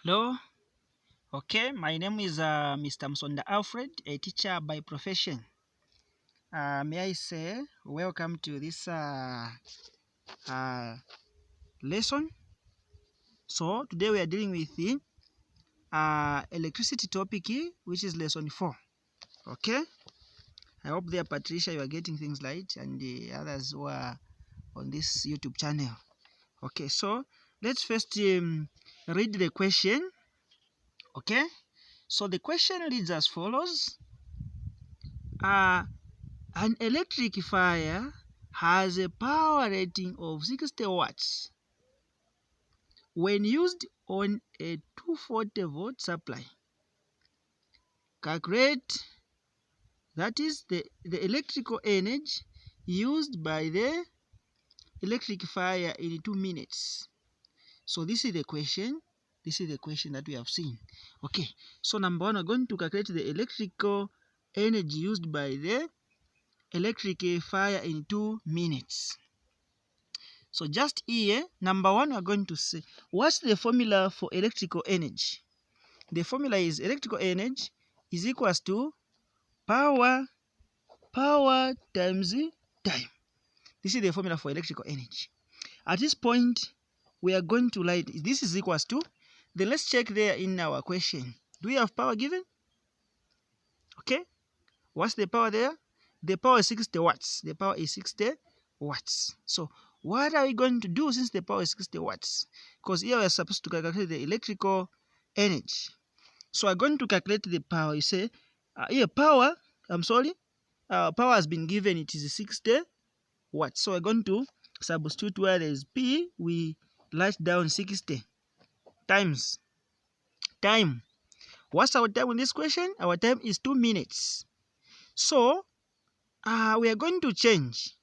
Hello. Okay, my name is Mr. Msonda Alfred, a teacher by profession. May I say welcome to this lesson. So today we are dealing with the electricity topic, which is lesson 4. Okay, I hope there, Patricia, you are getting things right, and the others who are on this YouTube channel. Okay, so let's first read the question. Okay, so the question reads as follows. An electric fire has a power rating of 60 watts when used on a 240-volt supply. Calculate, that is, the electrical energy used by the electric fire in 2 minutes. So this is the question. This is the question that we have seen. Okay, so number one, we're going to calculate the electrical energy used by the electric fire in 2 minutes. So just here, number one, we are going to say, what's the formula for electrical energy? The formula is electrical energy is equals to power times time. This is the formula for electrical energy. At this point, we are going to write this is equals to, then let's check there in our question. Do we have power given? Okay. What's the power there? The power is 60 watts. The power is 60 watts. So what are we going to do since the power is 60 watts? Because here we are supposed to calculate the electrical energy. So I'm going to calculate the power. You say, here power, power has been given, it is 60 watts. So we're going to substitute where there is P, we write down 60 times time. What's our time in this question? Our time is 2 minutes. So we are going to change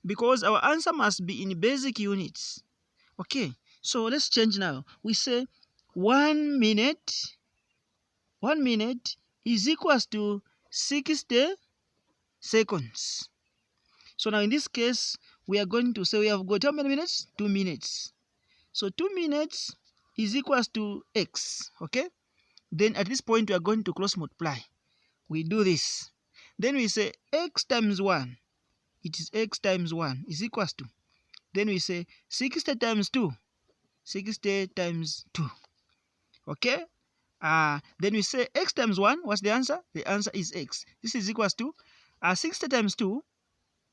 because our answer must be in basic units. Okay, so let's change now. We say 1 minute is equals to 60 seconds. So now in this case, we are going to say we have got how many minutes? 2 minutes. So 2 minutes is equals to x. Okay, then at this point we are going to cross multiply. We do this. Then we say x times 1. It is x times 1 is equals to. Then we say 60 times 2. 60 times 2. Okay. Then we say x times 1. What's the answer? The answer is x. This is equals to 60 times 2.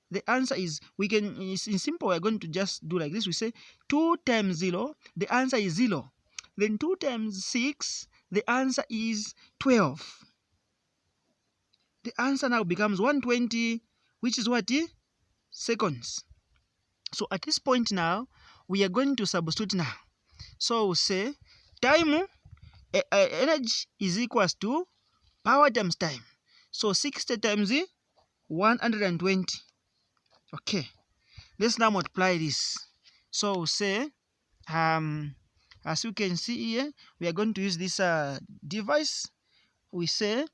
The answer is, we can, in simple, we're going to just do like this. We say 2 times 0. The answer is 0. Then 2 times 6. The answer is 12. The answer now becomes 120, which is what? Seconds. So at this point now, we are going to substitute now. So we'll say time, energy is equals to power times time. So 60 times 120. Okay, let's now multiply this. So we'll say, as you can see here, we are going to use this device. We say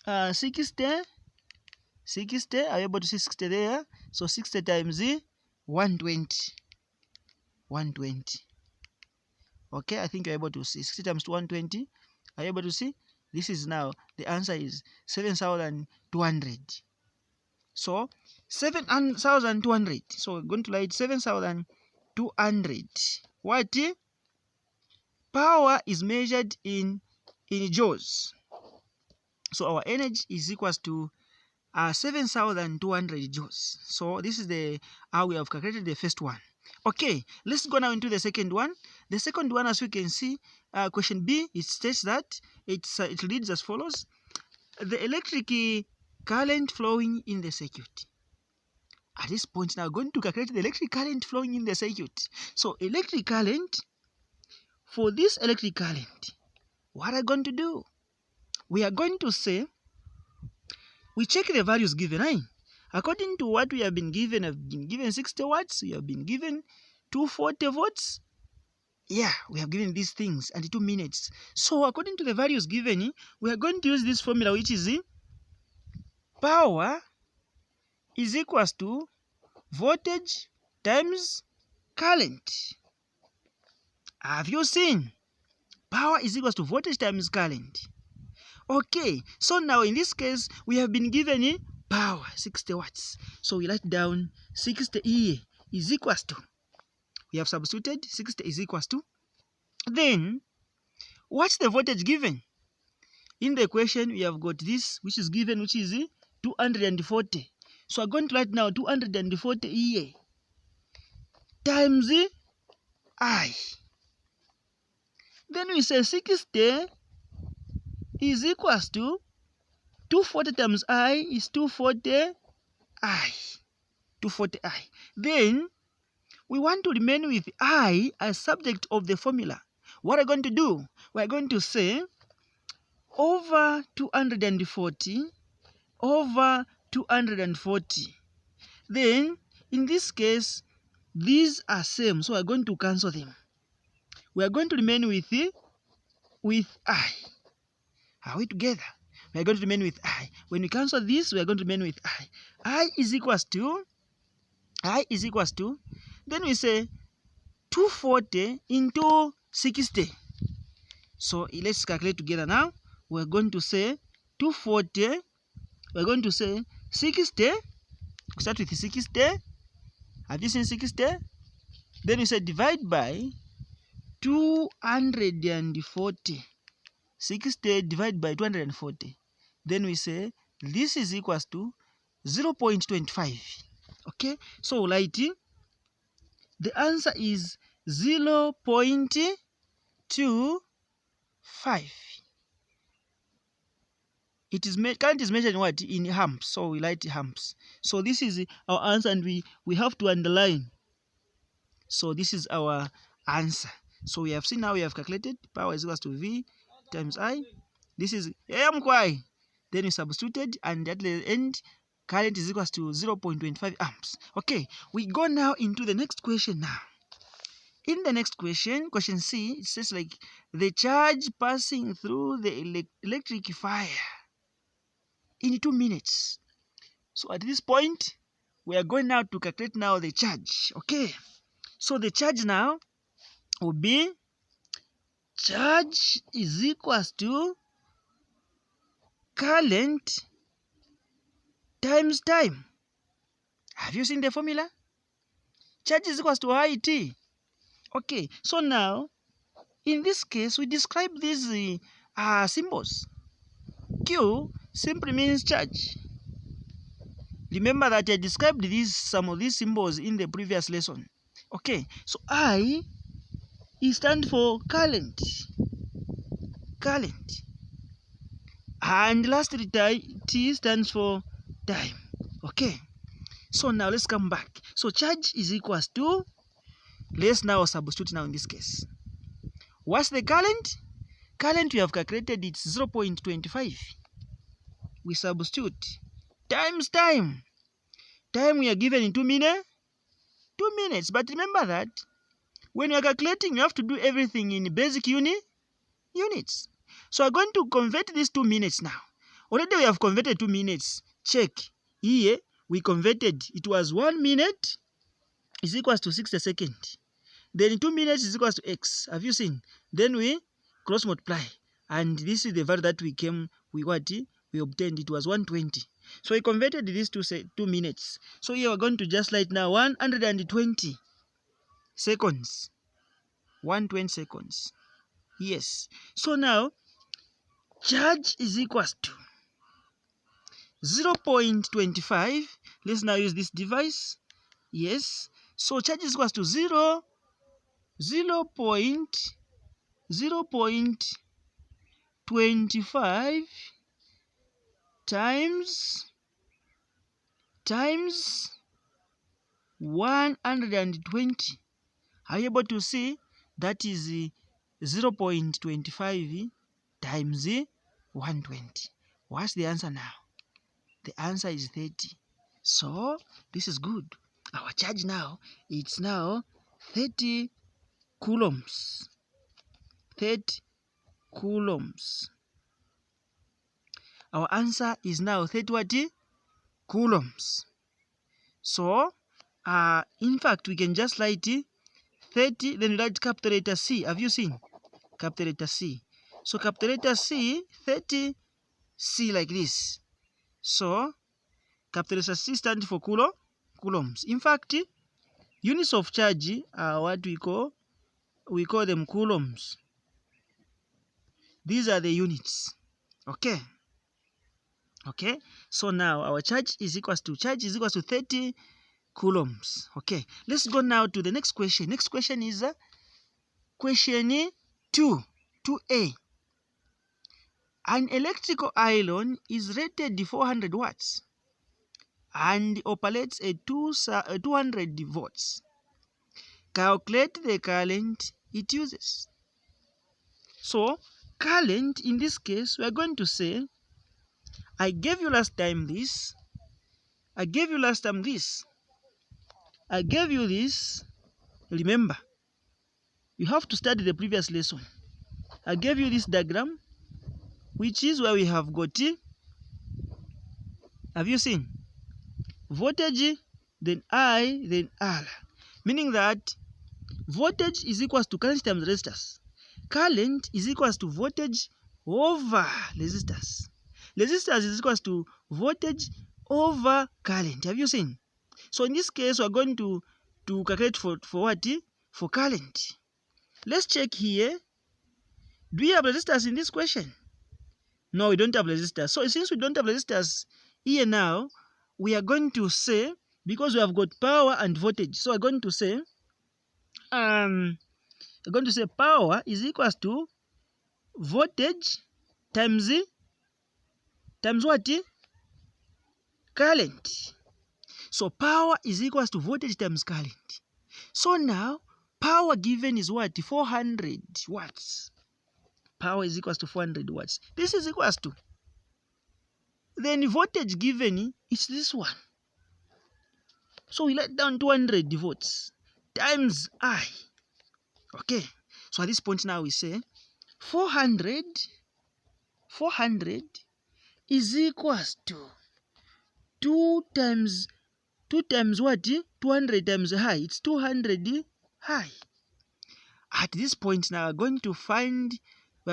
60, are you able to see 60 there? So 60 times 120. 120. Okay, I think you're able to see 60 times 120. Are you able to see? This is now, the answer is 7,200. So 7,200. So we're going to write 7,200. What? Power is measured in joules. So our energy is equals to 7,200 joules. So this is the how we have calculated the first one. Okay, let's go now into the second one. The second one, as you can see, question B, it states that it reads as follows: the electric current flowing in the circuit. At this point now, we're going to calculate the electric current flowing in the circuit. So electric current, for this electric current, what are we going to do? We are going to say, we check the values given. According to what we have been given, I've been given 60 watts, we have been given 240 volts. Yeah, we have given these things and 2 minutes. So according to the values given, we are going to use this formula, which is power is equals to voltage times current. Have you seen? Power is equals to voltage times current. Okay, so now in this case, we have been given power, 60 watts. So we write down 60 E is equals to, we have substituted 60 is equals to, then what's the voltage given? In the equation, we have got this, which is given, which is 240. So I'm going to write now 240 E times I. Then we say 60 is equals to 240 times I is 240 I. 240 I. Then we want to remain with I as subject of the formula. What are we going to do? We're going to say over 240 over 240. Then in this case, these are same, so we're going to cancel them. We are going to remain with I. Are we together? We are going to remain with I. When we cancel this, we are going to remain with I. I is equals to, then we say 240 into 60. So let's calculate together now. We're going to say 240, we're going to say 60, we start with 60, have you seen 60? Then we say divide by 240. 60 divided by 240. Then we say this is equals to 0.25. Okay, so write the answer is 0.25. It is current is measured in what? In amps. So we write amps. So this is our answer, and we have to underline. So this is our answer. So we have seen now, we have calculated power is equals to V times I. This is then we substituted, and at the end current is equals to 0.25 amps. Okay, we go now into the next question now. In the next question, question C, it says like the charge passing through the electric fire in 2 minutes. So at this point, we are going now to calculate now the charge. Okay, so the charge now will be charge is equals to current times time. Have you seen the formula? Charge is equals to IT. Okay, so now in this case we describe these symbols. Q simply means charge. Remember that I described some of these symbols in the previous lesson. Okay, so I stands for current, and lastly T stands for time. Okay, so now let's come back. So charge is equals to, let's now substitute now in this case. What's the current? Current we have calculated, it's 0.25. We substitute times time. Time we are given in 2 minutes. 2 minutes. But remember that when you are calculating, you have to do everything in basic units. So I'm going to convert these 2 minutes now. Already we have converted 2 minutes. Check. Here we converted. It was 1 minute is equals to 60 seconds. Then 2 minutes is equals to X. Have you seen? Then we cross multiply. And this is the value that we obtained. It was 120. So we converted this to 2 minutes. So here we're going to just write now 120 seconds. 120 seconds. Yes. So now charge is equals to 0.25. Let's now use this device. Yes. So charge is equals to 0.25 times 120. Are you able to see? That is 0.25 times 120. What's the answer now? The answer is 30. So this is good. Our charge now, it's now 30 coulombs. 30 coulombs. Our answer is now 30 what? Coulombs. So in fact we can just write 30, then write capital letter C. Have you seen? capital letter C. So capital letter C, 30 C like this. So capital letter C stands for coulombs. In fact, units of charge are what we call them coulombs. These are the units. Okay. So now our charge is equals to 30 coulombs. Okay, let's go now to the next question. Next question is question 2a. An electrical iron is rated 400 watts and operates at 200 volts. Calculate the current it uses. So current, in this case, we are going to say, I gave you last time this. I gave you this. Remember, you have to study the previous lesson. I gave you this diagram, which is where we have got, have you seen? Voltage, then I, then R. Meaning that voltage is equals to current times resistance. Current is equals to voltage over resistance. Resistance is equals to voltage over current. Have you seen? So in this case, we are going to calculate for what? For current. Let's check here. Do we have resistance in this question? No, we don't have resistance. So since we don't have resistance here now, we are going to say, because we have got power and voltage, so we're going to say, power is equals to voltage times what? Current. So power is equals to voltage times current. So now power given is what? 400 watts. Power is equals to 400 watts. This is equals to, then voltage given is this one. So we let down 200 volts times I. Okay. So at this point now we say 400 is equals to 2 times what? 200 times high. It's 200 high. At this point now we're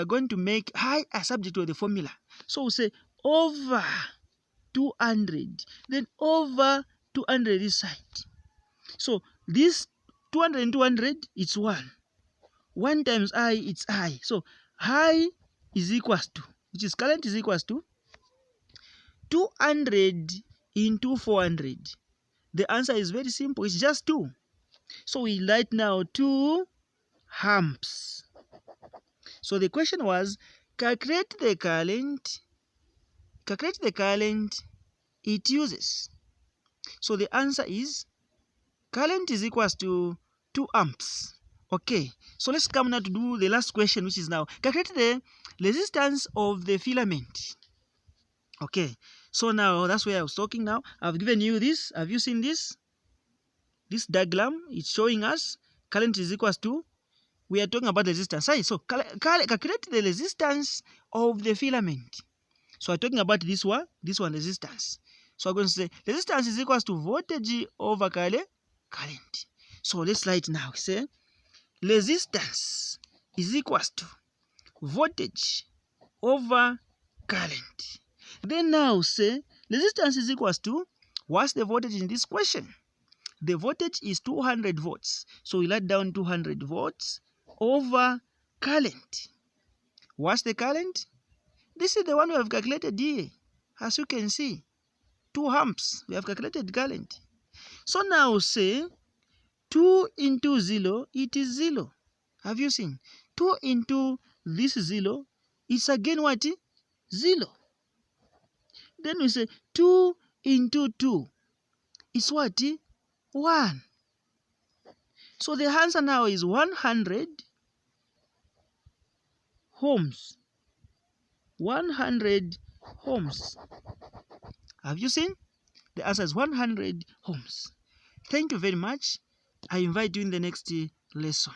going to make high a subject to the formula. So we say over 200, then over 200 this side. So this 200 and 200, it's 1. 1 times I, it's I. So I is equals to, which is current, is equals to 200 into 400. The answer is very simple. It's just 2. So we write now 2 amps. So the question was, calculate the current it uses. So the answer is, current is equals to 2 amps. Okay, so let's come now to do the last question, which is now, calculate the resistance of the filament. Okay, so now that's where I was talking now. I've given you this. Have you seen this? This diagram, it's showing us current is equals to, we are talking about resistance. So calculate the resistance of the filament. So we're talking about this one resistance. So I'm going to say resistance is equals to voltage over current. So let's write now. Say resistance is equals to voltage over current. Then now say resistance is equals to, what's the voltage in this question? The voltage is 200 volts. So we write down 200 volts over current. What's the current? This is the one we have calculated here. As you can see, 2 amps. We have calculated current. So now say 2 into 0, it is 0. Have you seen? 2 into this 0, it's again what? 0. Then we say 2 into 2, it's what? 1. So the answer now is 100 ohms. 100 ohms. Have you seen? The answer is 100 ohms. Thank you very much. I invite you in the next lesson.